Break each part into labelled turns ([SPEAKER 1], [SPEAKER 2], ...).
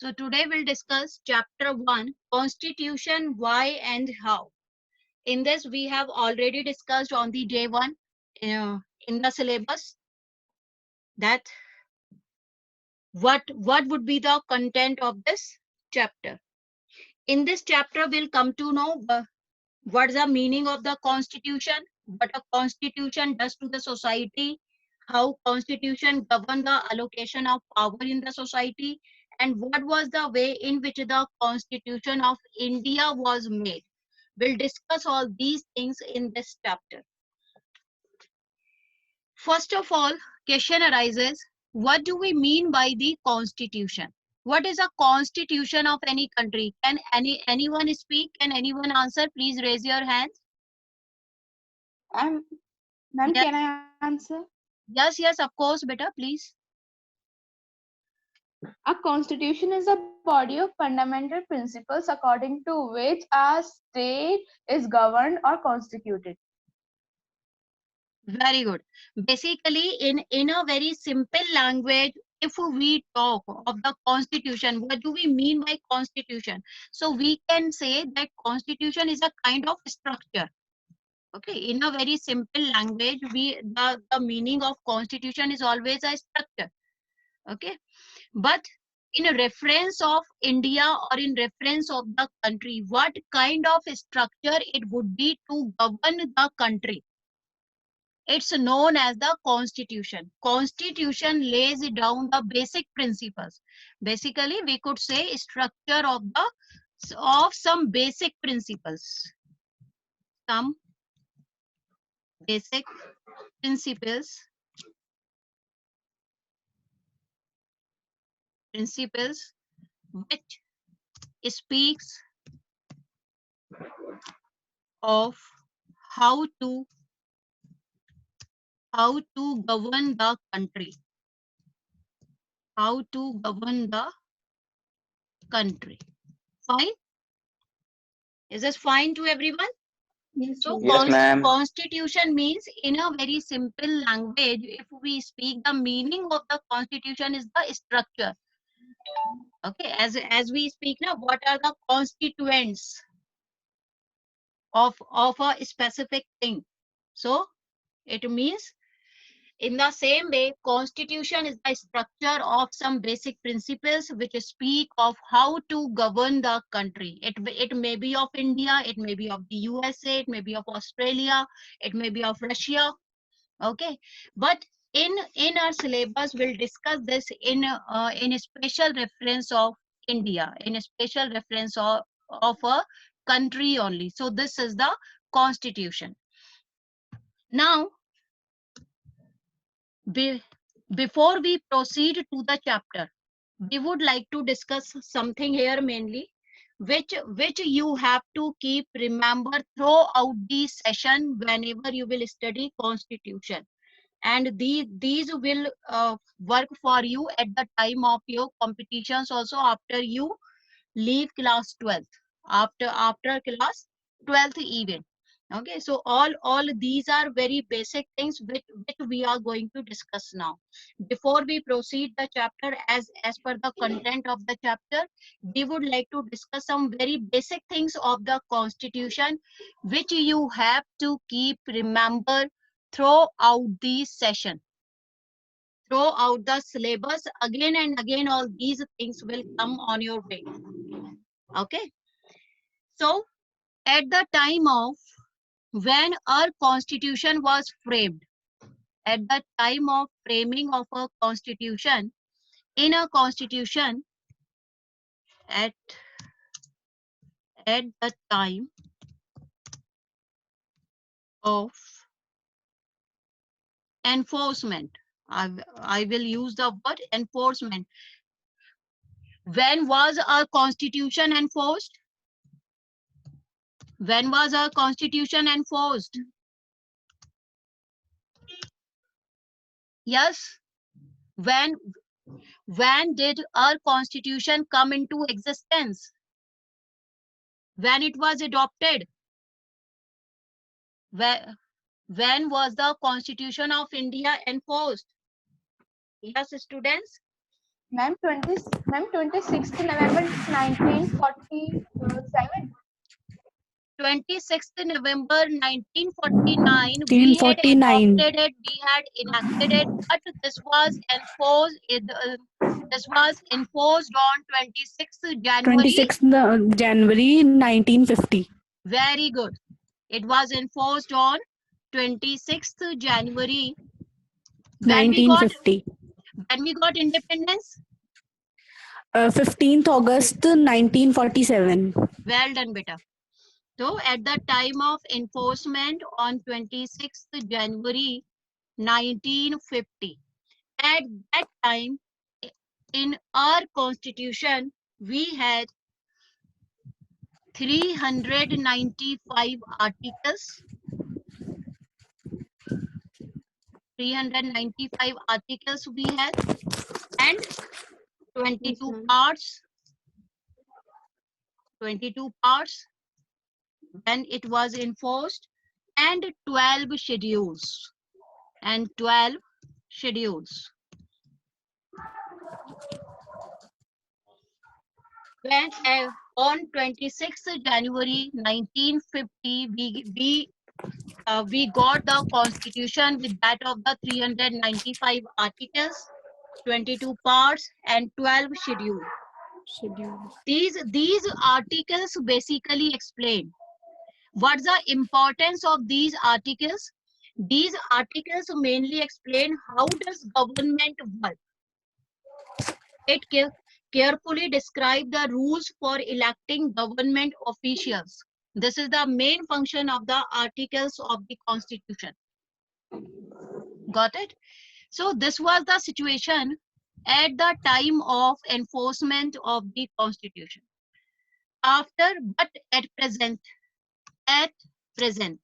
[SPEAKER 1] So today we'll discuss chapter 1, Constitution, why and how. In this we have already discussed on the day 1 in the syllabus that what would be the content of this chapter. In this chapter we'll come to know what's the meaning of the constitution, what a constitution does to the society, how constitution govern the allocation of power in the society, and what was the way in which the constitution of India was made. We'll discuss all these things in this chapter. First of all, question arises, what do we mean by the constitution? What is a constitution of any country? Can anyone speak? Can anyone answer? Please raise your hands.
[SPEAKER 2] Ma'am,
[SPEAKER 1] Yes,
[SPEAKER 2] can I answer?
[SPEAKER 1] yes, of course, beta, please.
[SPEAKER 2] A constitution is a body of fundamental principles according to which a state is governed or constituted.
[SPEAKER 1] Very good. Basically, in a very simple language, if we talk of the constitution, what do we mean by constitution? So we can say that constitution is a kind of structure. Okay, in a very simple language, the meaning of constitution is always a structure. Okay, but in a reference of India or in reference of the country, what kind of structure it would be to govern the country? It's known as the constitution. Constitution lays down the basic principles. Basically, we could say structure of some basic principles. Some basic principles which speaks of how to govern the country. How to govern the country. Fine? Is this fine to everyone?
[SPEAKER 2] Yes,
[SPEAKER 1] So
[SPEAKER 3] Yes, ma'am.
[SPEAKER 1] constitution means, in a very simple language, if we speak, the meaning of the constitution is the structure. Okay, as we speak now, what are the constituents of a specific thing? So it means, in the same way, constitution is the structure of some basic principles which speak of how to govern the country. It may be of India, it may be of the USA, it may be of Australia, it may be of Russia. Okay, but in our syllabus we'll discuss this in a special reference of India, in a special reference of a country only. So this is the constitution. Now, before we proceed to the chapter, we would like to discuss something here mainly, which you have to keep remember throughout the session whenever you will study constitution, and these will work for you at the time of your competitions also, after you leave class 12th, after class 12th even. Okay, so all these are very basic things which we are going to discuss now. Before we proceed the chapter, as per the content of the chapter, we would like to discuss some very basic things of the constitution, which you have to keep remember throughout the session, throughout the syllabus. Again and again, all these things will come on your way. Okay, so at the time of when our constitution was framed, at the time of framing of a constitution, in a constitution, at the time of enforcement, I will use the word enforcement. When was our constitution enforced? When was our constitution enforced? Yes. When did our constitution come into existence? When it was adopted? When was the Constitution of India enforced? Yes, students.
[SPEAKER 2] Ma'am, 26th November 1947.
[SPEAKER 1] 26th November 1949, we had
[SPEAKER 3] 1949.
[SPEAKER 1] adopted it, we had enacted it, but this was enforced. This was enforced on 26th January.
[SPEAKER 3] 26th January 1950.
[SPEAKER 1] Very good. It was enforced on 26th January when we got
[SPEAKER 3] 1950.
[SPEAKER 1] independence.
[SPEAKER 3] 15th August 1947.
[SPEAKER 1] Well done, beta. So at the time of enforcement on 26th January 1950, at that time in our constitution we had 395 articles. 395 articles we had, and 22 parts. 22 parts when it was enforced, and 12 schedules. And 12 schedules. When on 26th January 1950, we got the constitution with that of the 395 articles, 22 parts, and 12 schedules. These articles basically explain what's the importance of these articles. These articles mainly explain how does government work. It carefully describes the rules for electing government officials. This is the main function of the articles of the Constitution. Got it? So this was the situation at the time of enforcement of the Constitution. After, but at present, at present,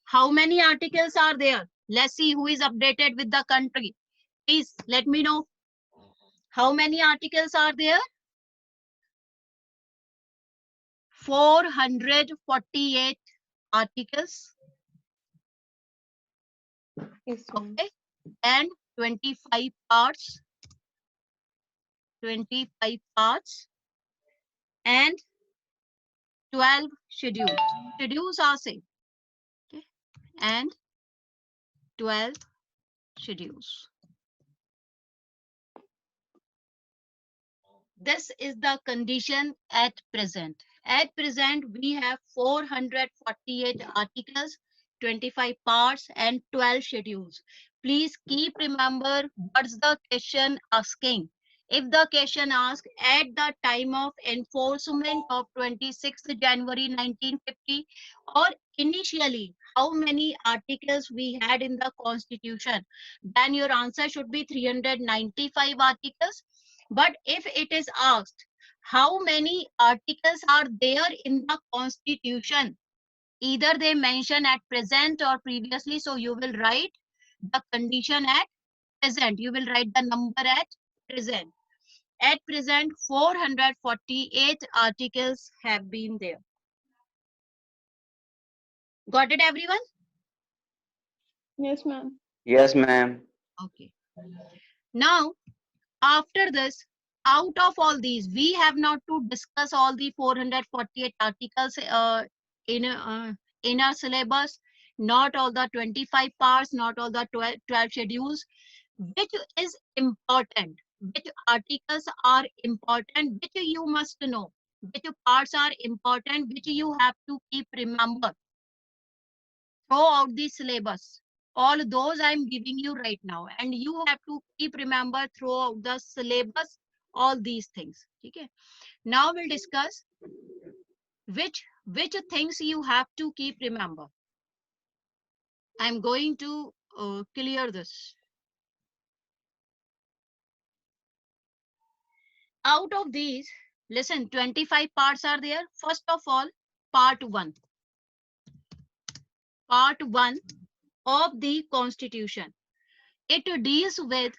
[SPEAKER 1] how many articles are there? Let's see who is updated with the country. Please let me know. How many articles are there? 448 articles.
[SPEAKER 2] Yes, ma'am.
[SPEAKER 1] Okay. And 25 parts. 25 parts. And 12 schedules. Schedules are same. Okay. And 12 schedules. This is the condition at present. At present, we have 448 articles, 25 parts, and 12 schedules. Please keep remember what's the question asking. If the question asks at the time of enforcement of 26th January 1950 or initially, how many articles we had in the Constitution, then your answer should be 395 articles. But if it is asked, how many articles are there in the Constitution? Either they mention at present or previously, so you will write the condition at present. You will write the number at present. At present, 448 articles have been there. Got it, everyone?
[SPEAKER 2] Yes, ma'am.
[SPEAKER 4] Yes, ma'am.
[SPEAKER 1] Okay. Now, after this, out of all these, we have not to discuss all the 448 articles in our syllabus, not all the 25 parts, not all the 12 schedules. Which is important? Which articles are important? Which you must know? Which parts are important? Which you have to keep remember throughout the syllabus? All those I'm giving you right now, and you have to keep remember throughout the syllabus all these things. Okay. Now we'll discuss which things you have to keep remember. I'm going to clear this. Out of these, listen, 25 parts are there. First of all, part 1. Part 1 of the Constitution. It deals with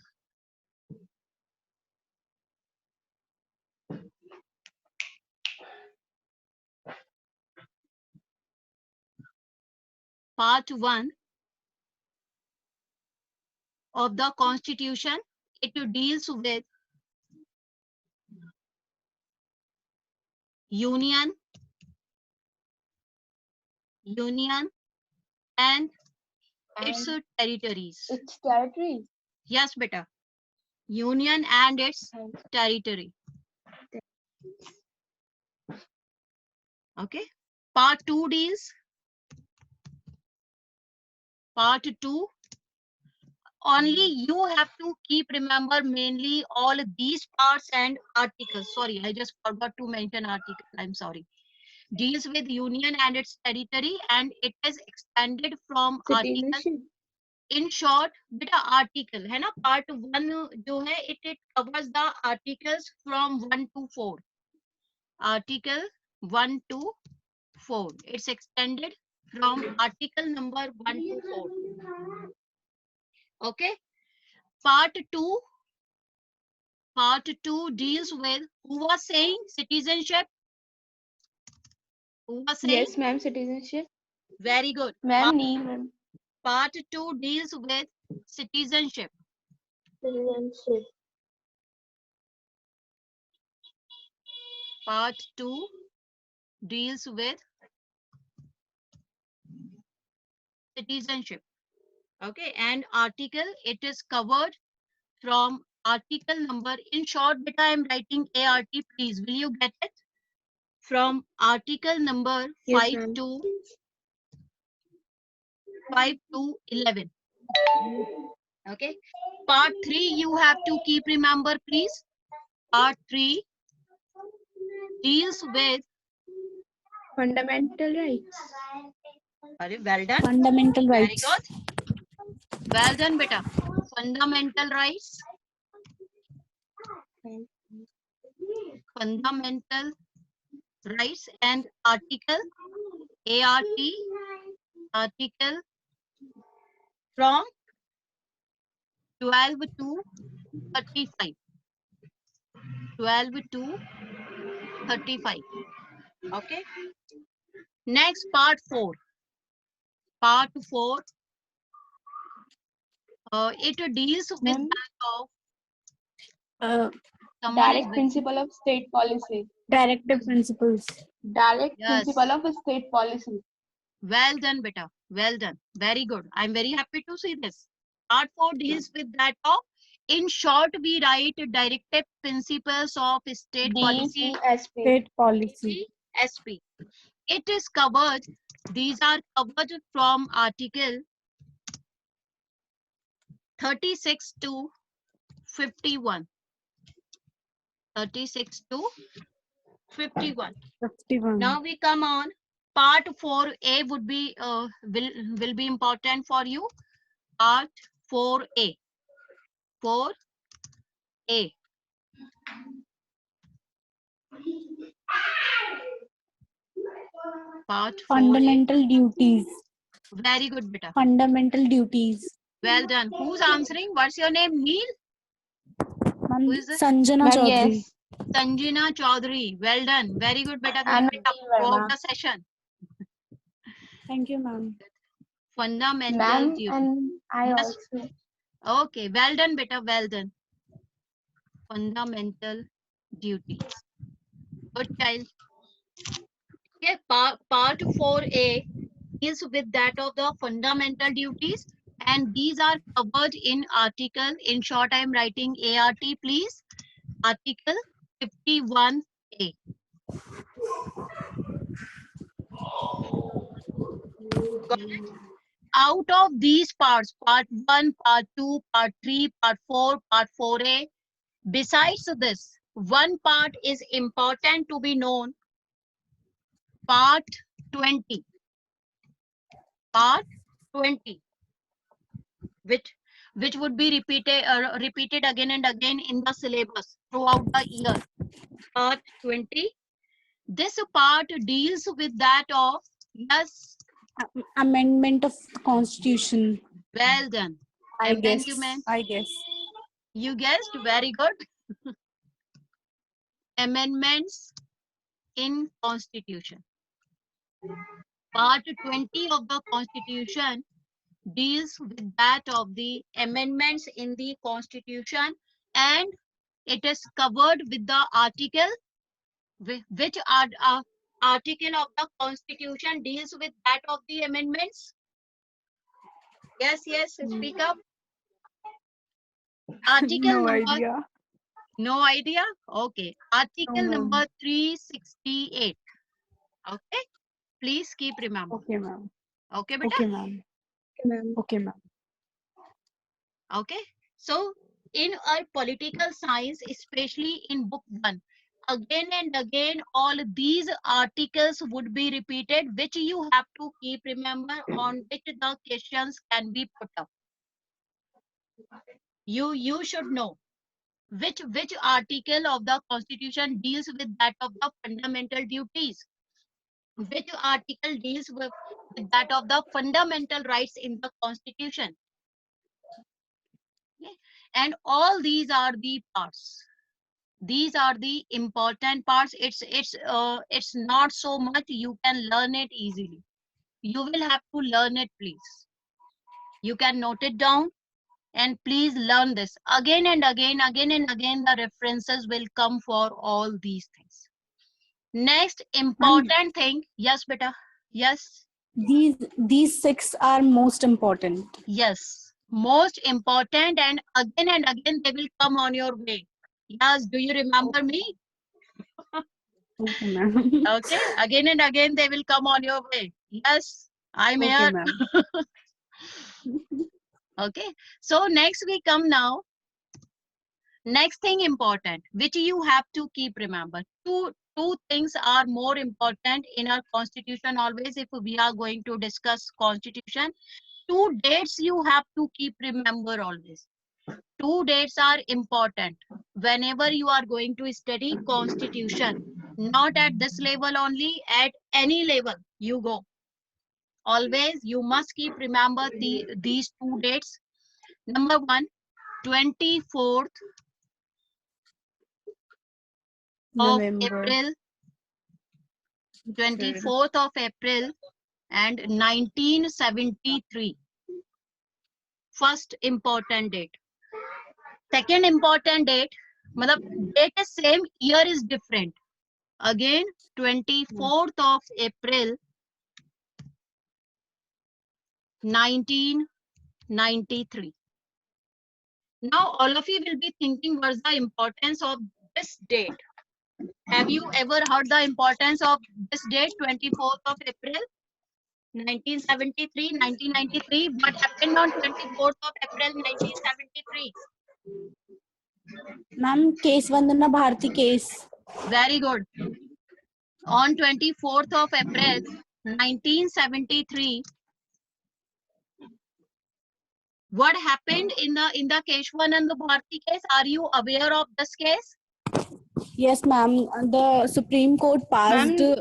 [SPEAKER 1] part 1 of the Constitution. It deals with union and its
[SPEAKER 2] And
[SPEAKER 1] territories.
[SPEAKER 2] its territories.
[SPEAKER 1] Yes, beta. Union and its
[SPEAKER 2] Thanks.
[SPEAKER 1] territory. Okay. Part 2 deals. Part 2. Only you have to keep remember mainly all these parts and articles. Sorry, I just forgot to mention article. I'm sorry. Deals with union and its territory, and it is extended from article.
[SPEAKER 2] Citizenship.
[SPEAKER 1] In short, बेटा article है ना, part 1 जो है it covers the articles from 1 to 4. Article 1 to 4. It's extended from article number 1 to 4. Okay. Part 2 deals with, who was saying citizenship? Who was saying?
[SPEAKER 2] Yes, ma'am. Citizenship.
[SPEAKER 1] Very good.
[SPEAKER 2] Ma'am, Neil, ma'am.
[SPEAKER 1] Part 2 deals with citizenship.
[SPEAKER 2] Citizenship.
[SPEAKER 1] Part 2 deals with citizenship. Okay, and article, it is covered from article number, in short, beta I am writing ART, please, will you get it? From article number
[SPEAKER 2] Yes,
[SPEAKER 1] 5
[SPEAKER 2] ma'am.
[SPEAKER 1] to 11. Okay. Part 3 you have to keep remember, please. Part 3 deals with
[SPEAKER 2] Fundamental rights.
[SPEAKER 1] well done.
[SPEAKER 3] Fundamental
[SPEAKER 1] Very
[SPEAKER 3] rights.
[SPEAKER 1] good. Well done, beta. Fundamental rights. Fundamental rights and article ART, article from 12 to 35. 12 to 35. Okay. Next, part 4. Part 4. It deals with
[SPEAKER 2] Ma'am,
[SPEAKER 1] that of
[SPEAKER 3] Uh,
[SPEAKER 1] someone is
[SPEAKER 2] direct
[SPEAKER 1] with,
[SPEAKER 2] principle of state policy.
[SPEAKER 3] Directive principles.
[SPEAKER 2] Direct
[SPEAKER 1] yes.
[SPEAKER 2] principle of a state policy.
[SPEAKER 1] Well done, beta. Well done. Very good. I'm very happy to see this. Part 4 deals with that of, in short, we write directive principles of state policy.
[SPEAKER 2] DPSP.
[SPEAKER 3] State policy.
[SPEAKER 1] SP. It is covered, these are covered from article 36 to 51. 36 to 51.
[SPEAKER 3] 51.
[SPEAKER 1] Now we come on part 4A would be will be important for you. Part 4A. 4A. Part 4A.
[SPEAKER 3] Fundamental duties.
[SPEAKER 1] Very good, beta.
[SPEAKER 3] Fundamental duties.
[SPEAKER 1] Well done. Who's answering? What's your name? Neil?
[SPEAKER 3] Ma'am,
[SPEAKER 1] Who is this?
[SPEAKER 3] Sanjana
[SPEAKER 2] Ma'am,
[SPEAKER 3] Chaudhary.
[SPEAKER 2] yes.
[SPEAKER 1] Sanjana Chaudhary. Well done. Very good, beta.
[SPEAKER 2] I'm
[SPEAKER 1] Keep it up
[SPEAKER 2] Neil
[SPEAKER 1] throughout
[SPEAKER 2] Verma.
[SPEAKER 1] the session.
[SPEAKER 3] Thank you, ma'am.
[SPEAKER 1] Fundamental
[SPEAKER 2] Ma'am,
[SPEAKER 1] duty.
[SPEAKER 2] and I
[SPEAKER 1] Yes.
[SPEAKER 2] also.
[SPEAKER 1] Okay. Well done, beta. Well done. Fundamental duties. Good child. Okay. Part 4A deals with that of the fundamental duties, and these are covered in article, in short I am writing ART, please, article 51A. Got it? Out of these parts, part 1, part 2, part 3, part 4, part 4A, besides this, one part is important to be known, part 20. Part 20, which would be repeated again and again in the syllabus throughout the year. Part 20. This part deals with that of, yes,
[SPEAKER 3] Amendment of Constitution.
[SPEAKER 1] well done.
[SPEAKER 3] I guess.
[SPEAKER 1] Amendment.
[SPEAKER 3] I guess.
[SPEAKER 1] You guessed, very good. Amendments in Constitution. Part 20 of the Constitution deals with that of the amendments in the constitution, and it is covered with the article. Which article of the constitution deals with that of the amendments? Yes, yes, speak up. Article
[SPEAKER 3] No
[SPEAKER 1] number,
[SPEAKER 3] idea.
[SPEAKER 1] no idea? Okay. Article
[SPEAKER 3] No,
[SPEAKER 1] number
[SPEAKER 3] ma'am.
[SPEAKER 1] 368. Okay. Please keep remember.
[SPEAKER 3] Okay, ma'am.
[SPEAKER 1] Okay, beta?
[SPEAKER 3] Okay, ma'am. Okay, ma'am.
[SPEAKER 1] Okay. So in our political science, especially in book 1, again and again, all these articles would be repeated, which you have to keep remember, on which the questions can be put up. You should know which article of the constitution deals with that of the fundamental duties, which article deals with that of the fundamental rights in the constitution. Okay? And all these are the parts. These are the important parts. It's not so much you can learn it easily. You will have to learn it, please. You can note it down, and please learn this again and again, again and again. The references will come for all these things. Next
[SPEAKER 3] Ma'am,
[SPEAKER 1] important thing. Yes, beta. Yes.
[SPEAKER 3] these six are most important.
[SPEAKER 1] Yes. Most important, and again they will come on your way. Yes. Do you remember me?
[SPEAKER 3] Okay, ma'am.
[SPEAKER 1] Okay. Again and again they will come on your way. Yes. I'm
[SPEAKER 3] Okay,
[SPEAKER 1] here.
[SPEAKER 3] ma'am.
[SPEAKER 1] Okay. So next we come now. Next thing important, which you have to keep remember. Two things are more important in our constitution always. If we are going to discuss constitution, two dates you have to keep remember always. Two dates are important whenever you are going to study constitution. Not at this level only, at any level you go. Always you must keep remember these two dates. Number one, 24th of
[SPEAKER 3] November.
[SPEAKER 1] April, 24th of April and 1973. First important date. Second important date, matlab date is same, year is different. Again, 24th of April 1993. Now all of you will be thinking, what's the importance of this date? Have you ever heard the importance of this date, 24th of April 1973, 1993? What happened on 24th of April 1973?
[SPEAKER 3] Ma'am, case Vandana Bharti case.
[SPEAKER 1] Very good. On 24th of April 1973, what happened in the Keshwanand Bharti case? Are you aware of this case?
[SPEAKER 3] Yes, ma'am. The Supreme Court passed
[SPEAKER 2] Ma'am,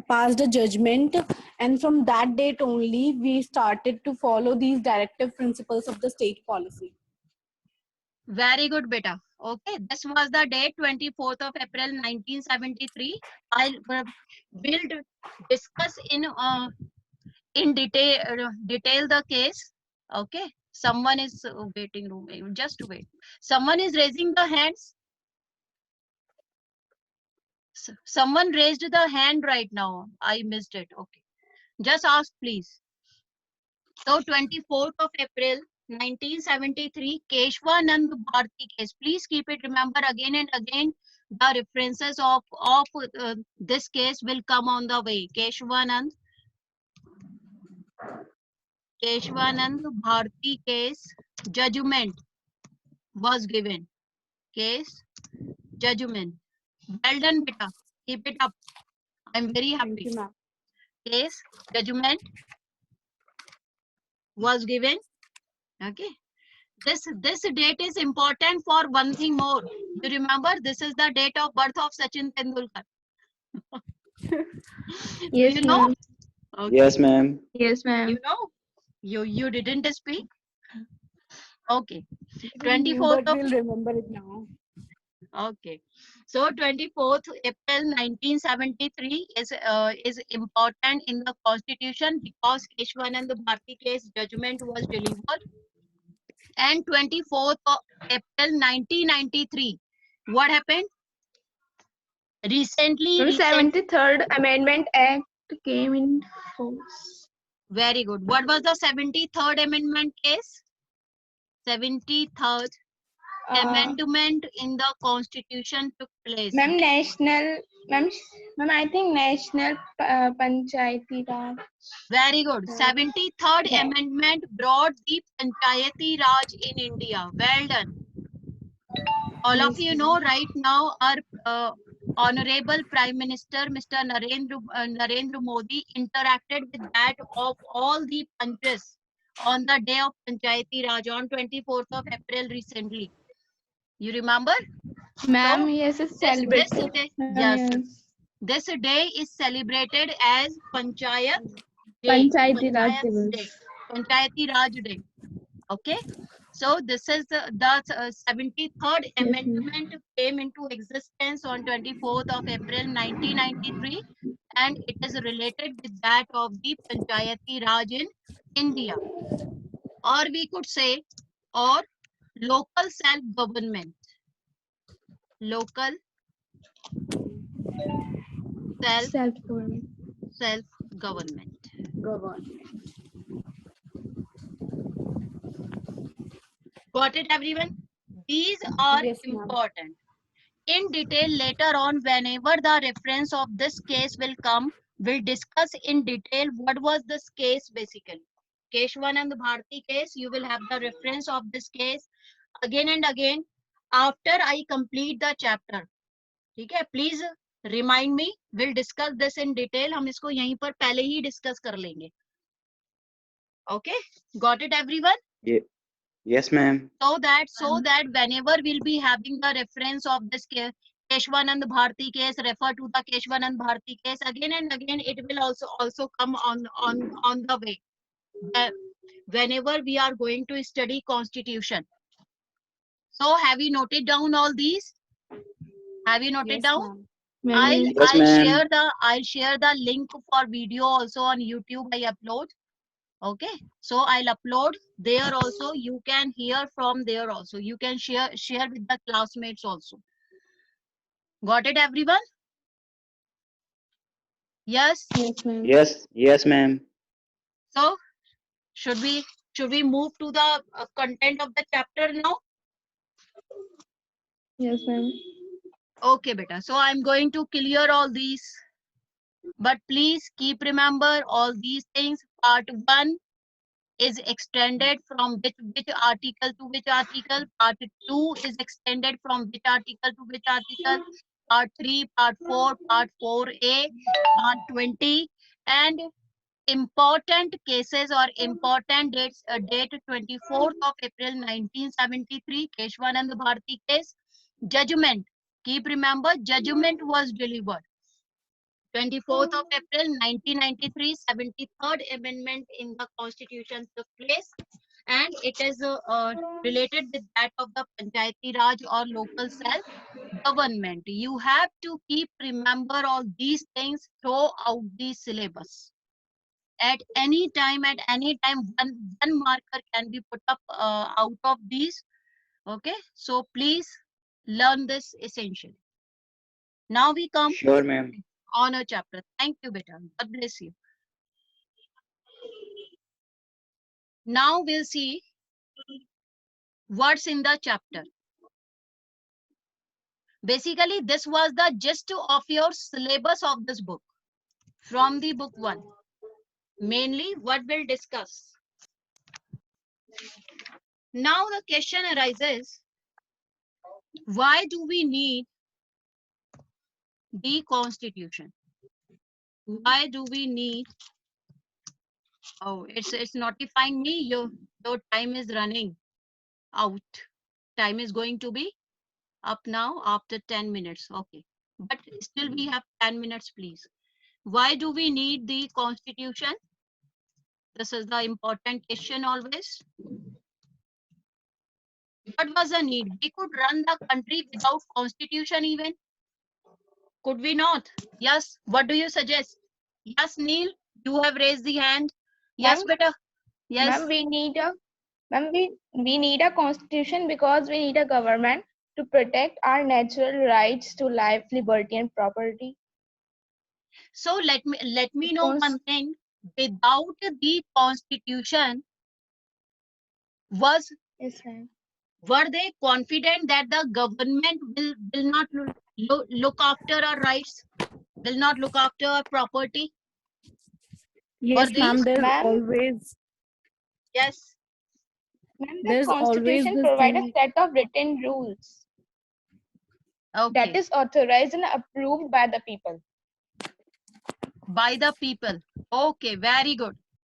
[SPEAKER 3] passed a judgment, and from that date only, we started to follow these directive principles of the state policy.
[SPEAKER 1] Very good, beta. Okay, this was the date, 24th of April 1973. Will discuss in detail the case. Okay, someone is waiting room. Just wait. Someone is raising the hands. Someone raised the hand right now. I missed it. Okay, just ask please. So 24th of April 1973, Keshwanand Bharti case. Please keep it remember again and again. The references of this case will come on the way. Keshwanand Bharti case judgment was given. Case judgment. Well done, beta. Keep it up. I'm very
[SPEAKER 3] Thank
[SPEAKER 1] happy.
[SPEAKER 3] you, ma'am.
[SPEAKER 1] Case judgment was given. Okay. This date is important for one thing more. You remember, this is the date of birth of Sachin Tendulkar.
[SPEAKER 2] yes,
[SPEAKER 1] Do you know?
[SPEAKER 2] ma'am.
[SPEAKER 1] Okay.
[SPEAKER 4] Yes, ma'am.
[SPEAKER 2] Yes, ma'am.
[SPEAKER 1] You know? You didn't speak? Okay.
[SPEAKER 3] We knew,
[SPEAKER 1] 24th
[SPEAKER 3] but
[SPEAKER 1] of
[SPEAKER 3] we'll remember it now.
[SPEAKER 1] Okay. So 24th April 1973 is important in the Constitution because Keshwanand Bharti case judgment was delivered. And 24th of April 1993, what happened? Recently,
[SPEAKER 2] 73rd Amendment Act came in force.
[SPEAKER 1] very good. What was the 73rd Amendment case? 73rd Amendment in the Constitution took place.
[SPEAKER 2] Ma'am, ma'am, I think National Panchayati Raj.
[SPEAKER 1] Very good. 73rd
[SPEAKER 2] Yeah.
[SPEAKER 1] Amendment brought the Panchayati Raj in India. Well done. All of
[SPEAKER 2] Yes,
[SPEAKER 1] you
[SPEAKER 2] ma'am.
[SPEAKER 1] know right now our Honorable Prime Minister Mr. Narendra Modi interacted with that of all the punches on the day of Panchayati Raj on 24th of April recently. You remember?
[SPEAKER 2] Ma'am,
[SPEAKER 1] So
[SPEAKER 2] yes, it's
[SPEAKER 1] this
[SPEAKER 2] celebrated.
[SPEAKER 1] day,
[SPEAKER 2] Ma'am,
[SPEAKER 1] yes,
[SPEAKER 2] yes.
[SPEAKER 1] this day is celebrated as Panchayat Day.
[SPEAKER 2] Panchayati Raj
[SPEAKER 1] Panchayat
[SPEAKER 2] Divas.
[SPEAKER 1] Day. Panchayati Raj Day. Okay. So this is the 73rd
[SPEAKER 2] Yes, ma'am.
[SPEAKER 1] Amendment came into existence on 24th of April 1993 and it is related with that of the Panchayati Raj in India. Or we could say, or local self-government. Local
[SPEAKER 2] Self-government.
[SPEAKER 1] self-government.
[SPEAKER 3] Government.
[SPEAKER 1] Got it, everyone? These are
[SPEAKER 3] Yes, ma'am.
[SPEAKER 1] important. In detail later on, whenever the reference of this case will come, we'll discuss in detail what was this case basically. Keshwanand Bharti case, you will have the reference of this case again and again after I complete the chapter. ठीक है? Please remind me. We'll discuss this in detail. हम इसको यहीं पर पहले ही discuss कर लेंगे. Okay? Got it, everyone?
[SPEAKER 4] Yes, ma'am.
[SPEAKER 1] So that whenever we'll be having the reference of this case, Keshwanand Bharti case, refer to the Keshwanand Bharti case again and again. It will also come on the way. Whenever we are going to study Constitution. So have you noted down all these? Have you noted
[SPEAKER 3] Yes,
[SPEAKER 1] down?
[SPEAKER 3] ma'am.
[SPEAKER 2] Ma'am, yes.
[SPEAKER 4] Yes, ma'am.
[SPEAKER 1] I'll share the link for video also on YouTube. I upload. Okay, so I'll upload there also. You can hear from there also. You can share with the classmates also. Got it, everyone? Yes.
[SPEAKER 2] Yes, ma'am.
[SPEAKER 4] Yes, ma'am.
[SPEAKER 1] So should we move to the content of the chapter now?
[SPEAKER 2] Yes, ma'am.
[SPEAKER 1] Okay, beta. So I'm going to clear all these, but please keep remember all these things. Part 1 is extended from which article to which article. Part 2 is extended from which article to which article. Part 3, Part 4, Part 4A, Part 20, and important cases or important dates. Date 24th of April 1973, Keshwanand Bharti case. Judgment. Keep remember, judgment was delivered. 24th of April 1993, 73rd Amendment in the Constitution took place, and it is related with that of the Panchayati Raj or local self-government. You have to keep remember all these things throughout the syllabus. At any time, one marker can be put up out of these. Okay, so please learn this essentially. Now we come
[SPEAKER 4] Sure, ma'am.
[SPEAKER 1] on a chapter. Thank you, beta. God bless you. Now we'll see what's in the chapter. Basically, this was the gist of your syllabus of this book from the book 1. Mainly what we'll discuss. Now the question arises, why do we need the Constitution? Why do we need? Oh, it's notifying me your time is running out. Time is going to be up now after 10 minutes. Okay, but still we have 10 minutes, please. Why do we need the Constitution? This is the important question always. What was the need? We could run the country without constitution even. Could we not? Yes. What do you suggest? Yes, Neil, you have raised the hand. Yes,
[SPEAKER 2] Ma'am,
[SPEAKER 1] beta. Yes.
[SPEAKER 2] ma'am, we need a constitution because we need a government to protect our natural rights to life, liberty, and property.
[SPEAKER 1] So let me know
[SPEAKER 2] Cons-
[SPEAKER 1] one thing. Without the constitution, was
[SPEAKER 2] Yes, ma'am.
[SPEAKER 1] were they confident that the government will not look after our rights, will not look after our property?
[SPEAKER 3] Yes,
[SPEAKER 1] Were they?
[SPEAKER 3] ma'am.
[SPEAKER 2] Ma'am,
[SPEAKER 1] Yes.
[SPEAKER 2] ma'am, the
[SPEAKER 3] There's always
[SPEAKER 2] constitution
[SPEAKER 3] this
[SPEAKER 2] provides a
[SPEAKER 3] thing.
[SPEAKER 2] set of written rules that
[SPEAKER 1] Okay.
[SPEAKER 2] is authorized and approved by the people.
[SPEAKER 1] By the people. Okay, very good.